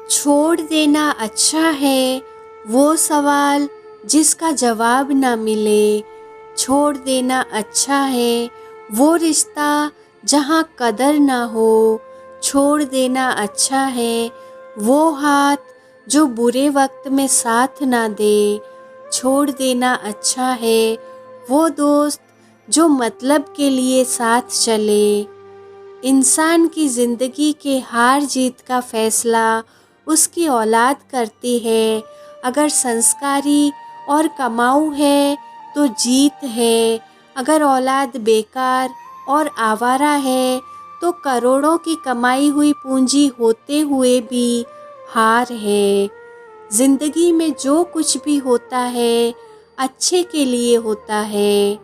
छोड़ देना अच्छा है वो सवाल जिसका जवाब ना मिले। छोड़ देना अच्छा है वो रिश्ता जहाँ कदर ना हो। छोड़ देना अच्छा है वो हाथ जो बुरे वक्त में साथ ना दे। छोड़ देना अच्छा है वो दोस्त जो मतलब के लिए साथ चले। इंसान की ज़िंदगी के हार जीत का फैसला उसकी औलाद करती है। अगर संस्कारी और कमाऊ है तो जीत है, अगर औलाद बेकार और आवारा है तो करोड़ों की कमाई हुई पूंजी होते हुए भी हार है। ज़िंदगी में जो कुछ भी होता है अच्छे के लिए होता है।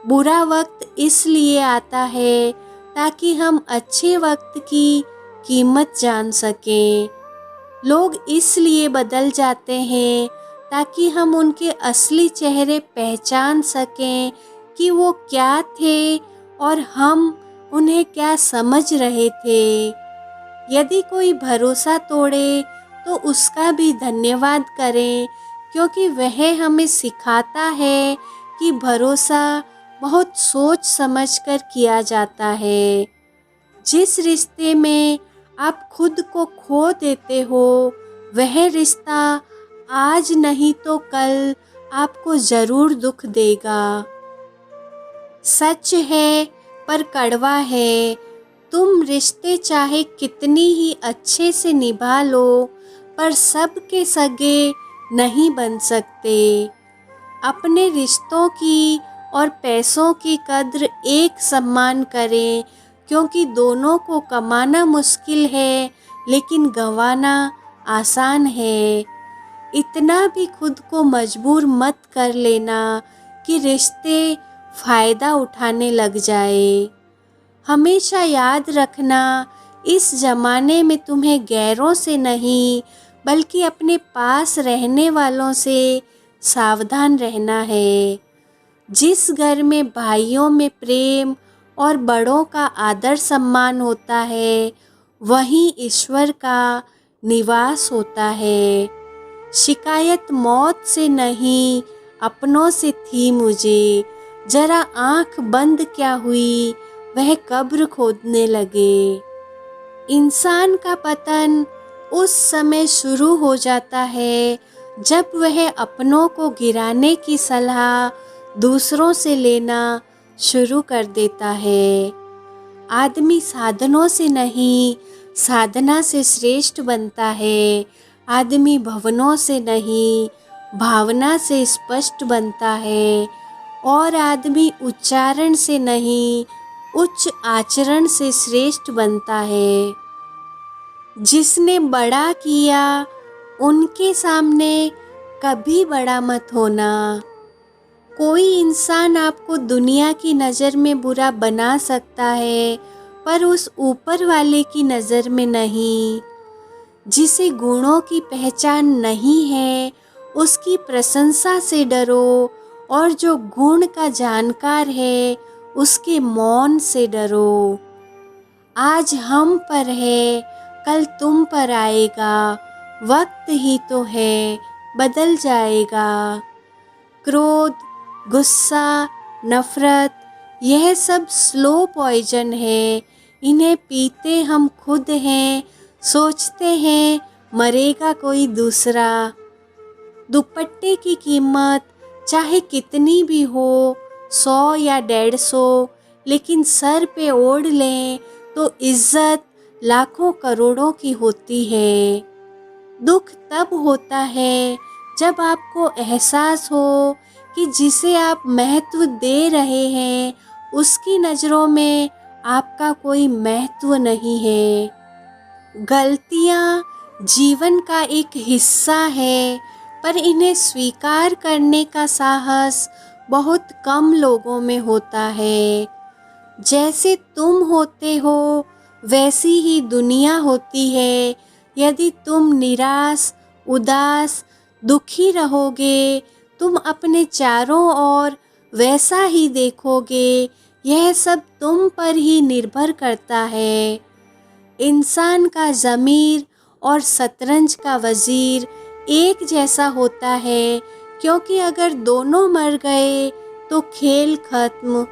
बुरा वक्त इसलिए आता है ताकि हम अच्छे वक्त की कीमत जान सकें। लोग इसलिए बदल जाते हैं ताकि हम उनके असली चेहरे पहचान सकें कि वो क्या थे और हम उन्हें क्या समझ रहे थे। यदि कोई भरोसा तोड़े तो उसका भी धन्यवाद करें, क्योंकि वह हमें सिखाता है कि भरोसा बहुत सोच समझकर किया जाता है। जिस रिश्ते में आप खुद को खो देते हो वह रिश्ता आज नहीं तो कल आपको ज़रूर दुख देगा। सच है पर कड़वा है, तुम रिश्ते चाहे कितनी ही अच्छे से निभा लो पर सबके सगे नहीं बन सकते। अपने रिश्तों की और पैसों की कद्र एक समान करें, क्योंकि दोनों को कमाना मुश्किल है लेकिन गंवाना आसान है। इतना भी खुद को मजबूर मत कर लेना कि रिश्ते फ़ायदा उठाने लग जाए। हमेशा याद रखना, इस ज़माने में तुम्हें गैरों से नहीं बल्कि अपने पास रहने वालों से सावधान रहना है। जिस घर में भाइयों में प्रेम और बड़ों का आदर सम्मान होता है वहीं ईश्वर का निवास होता है। शिकायत मौत से नहीं अपनों से थी मुझे, जरा आँख बंद क्या हुई वह कब्र खोदने लगे। इंसान का पतन उस समय शुरू हो जाता है जब वह अपनों को गिराने की सलाह दूसरों से लेना शुरू कर देता है। आदमी साधनों से नहीं साधना से श्रेष्ठ बनता है। आदमी भवनों से नहीं भावना से स्पष्ट बनता है और आदमी उच्चारण से नहीं उच्च आचरण से श्रेष्ठ बनता है। जिसने बड़ा किया उनके सामने कभी बड़ा मत होना। कोई इंसान आपको दुनिया की नज़र में बुरा बना सकता है पर उस ऊपर वाले की नज़र में नहीं। जिसे गुणों की पहचान नहीं है उसकी प्रशंसा से डरो और जो गुण का जानकार है उसके मौन से डरो। आज हम पर है कल तुम पर आएगा, वक्त ही तो है बदल जाएगा। क्रोध, गुस्सा, नफ़रत यह सब स्लो पॉइजन है। इन्हें पीते हम खुद हैं, सोचते हैं मरेगा कोई दूसरा। दुपट्टे की कीमत चाहे कितनी भी हो, 100 या 150, लेकिन सर पे ओढ़ लें तो इज्जत लाखों करोड़ों की होती है। दुख तब होता है जब आपको एहसास हो कि जिसे आप महत्व दे रहे हैं उसकी नज़रों में आपका कोई महत्व नहीं है। गलतियाँ जीवन का एक हिस्सा है पर इन्हें स्वीकार करने का साहस बहुत कम लोगों में होता है। जैसे तुम होते हो वैसी ही दुनिया होती है। यदि तुम निराश, उदास, दुखी रहोगे तुम अपने चारों ओर वैसा ही देखोगे। यह सब तुम पर ही निर्भर करता है। इंसान का ज़मीर और शतरंज का वजीर एक जैसा होता है, क्योंकि अगर दोनों मर गए तो खेल खत्म।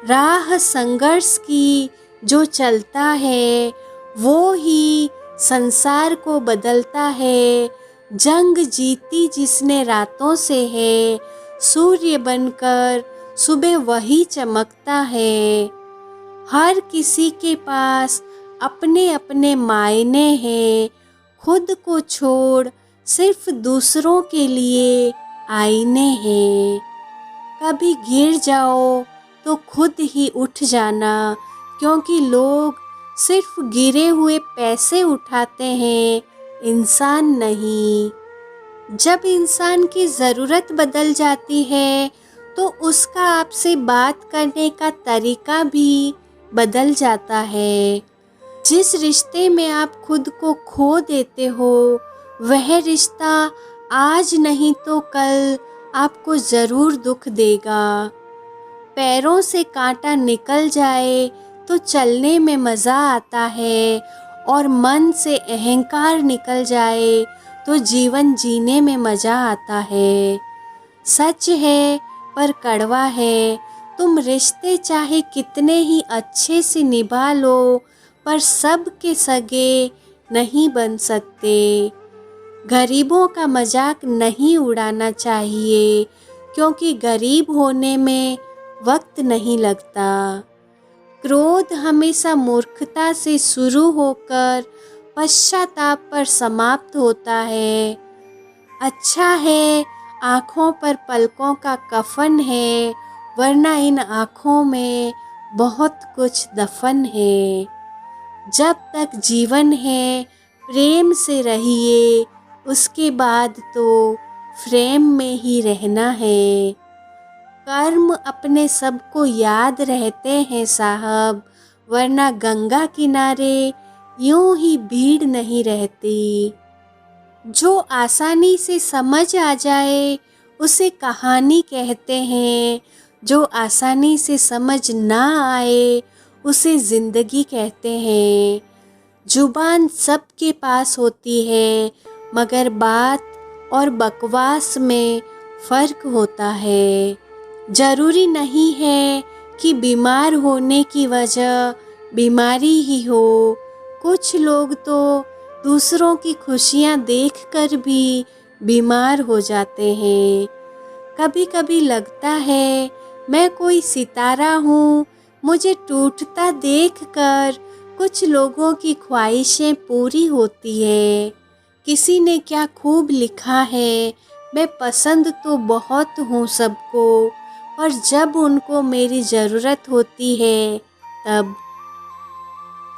राह संघर्ष की जो चलता है वो ही संसार को बदलता है। जंग जीती जिसने रातों से है, सूर्य बनकर सुबह वही चमकता है। हर किसी के पास अपने अपने मायने हैं, खुद को छोड़ सिर्फ दूसरों के लिए आईने हैं। कभी गिर जाओ तो खुद ही उठ जाना, क्योंकि लोग सिर्फ गिरे हुए पैसे उठाते हैं, इंसान नहीं। जब इंसान की ज़रूरत बदल जाती है तो उसका आपसे बात करने का तरीका भी बदल जाता है। जिस रिश्ते में आप खुद को खो देते हो, वह रिश्ता आज नहीं तो कल आपको ज़रूर दुख देगा। पैरों से कांटा निकल जाए तो चलने में मज़ा आता है, और मन से अहंकार निकल जाए तो जीवन जीने में मज़ा आता है। सच है पर कड़वा है, तुम रिश्ते चाहे कितने ही अच्छे से निभा लो, पर सब के सगे नहीं बन सकते। गरीबों का मजाक नहीं उड़ाना चाहिए, क्योंकि गरीब होने में वक्त नहीं लगता। क्रोध हमेशा मूर्खता से शुरू होकर पश्चाताप पर समाप्त होता है। अच्छा है आँखों पर पलकों का कफन है, वरना इन आँखों में बहुत कुछ दफन है। जब तक जीवन है प्रेम से रहिए, उसके बाद तो फ्रेम में ही रहना है। कर्म अपने सबको याद रहते हैं साहब, वरना गंगा किनारे यूं ही भीड़ नहीं रहती। जो आसानी से समझ आ जाए उसे कहानी कहते हैं, जो आसानी से समझ ना आए उसे ज़िंदगी कहते हैं। जुबान सबके पास होती है, मगर बात और बकवास में फ़र्क होता है। ज़रूरी नहीं है कि बीमार होने की वजह बीमारी ही हो। कुछ लोग तो दूसरों की खुशियाँ देखकर भी बीमार हो जाते हैं। कभी कभी लगता है मैं कोई सितारा हूँ, मुझे टूटता देखकर कुछ लोगों की ख्वाहिशें पूरी होती है। किसी ने क्या खूब लिखा है, मैं पसंद तो बहुत हूँ सबको, पर जब उनको मेरी ज़रूरत होती है तब।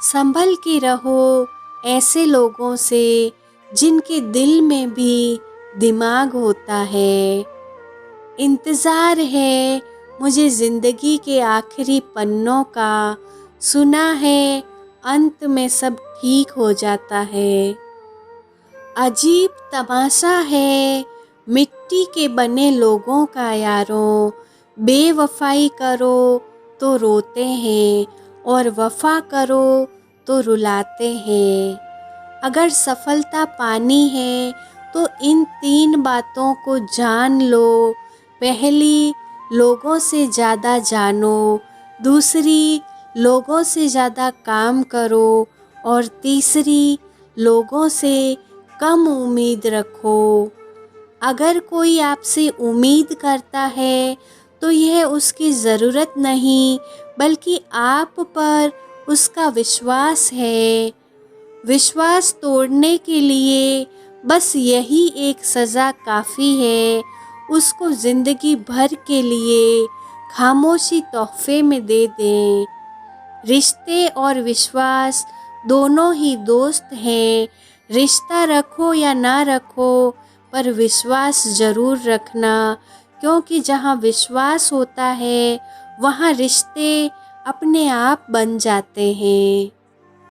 संभल के रहो ऐसे लोगों से जिनके दिल में भी दिमाग होता है। इंतज़ार है मुझे ज़िंदगी के आखिरी पन्नों का, सुना है अंत में सब ठीक हो जाता है। अजीब तमाशा है मिट्टी के बने लोगों का यारों, बेवफाई करो तो रोते हैं और वफा करो तो रुलाते हैं। अगर सफलता पानी है तो इन 3 बातों को जान लो। पहली, लोगों से ज़्यादा जानो। दूसरी, लोगों से ज़्यादा काम करो। और तीसरी, लोगों से कम उम्मीद रखो। अगर कोई आपसे उम्मीद करता है तो यह उसकी ज़रूरत नहीं, बल्कि आप पर उसका विश्वास है। विश्वास तोड़ने के लिए बस यही एक सज़ा काफ़ी है, उसको ज़िंदगी भर के लिए खामोशी तोहफे में दे दें। रिश्ते और विश्वास दोनों ही दोस्त हैं। रिश्ता रखो या ना रखो, पर विश्वास ज़रूर रखना, क्योंकि जहाँ विश्वास होता है वहाँ रिश्ते अपने आप बन जाते हैं।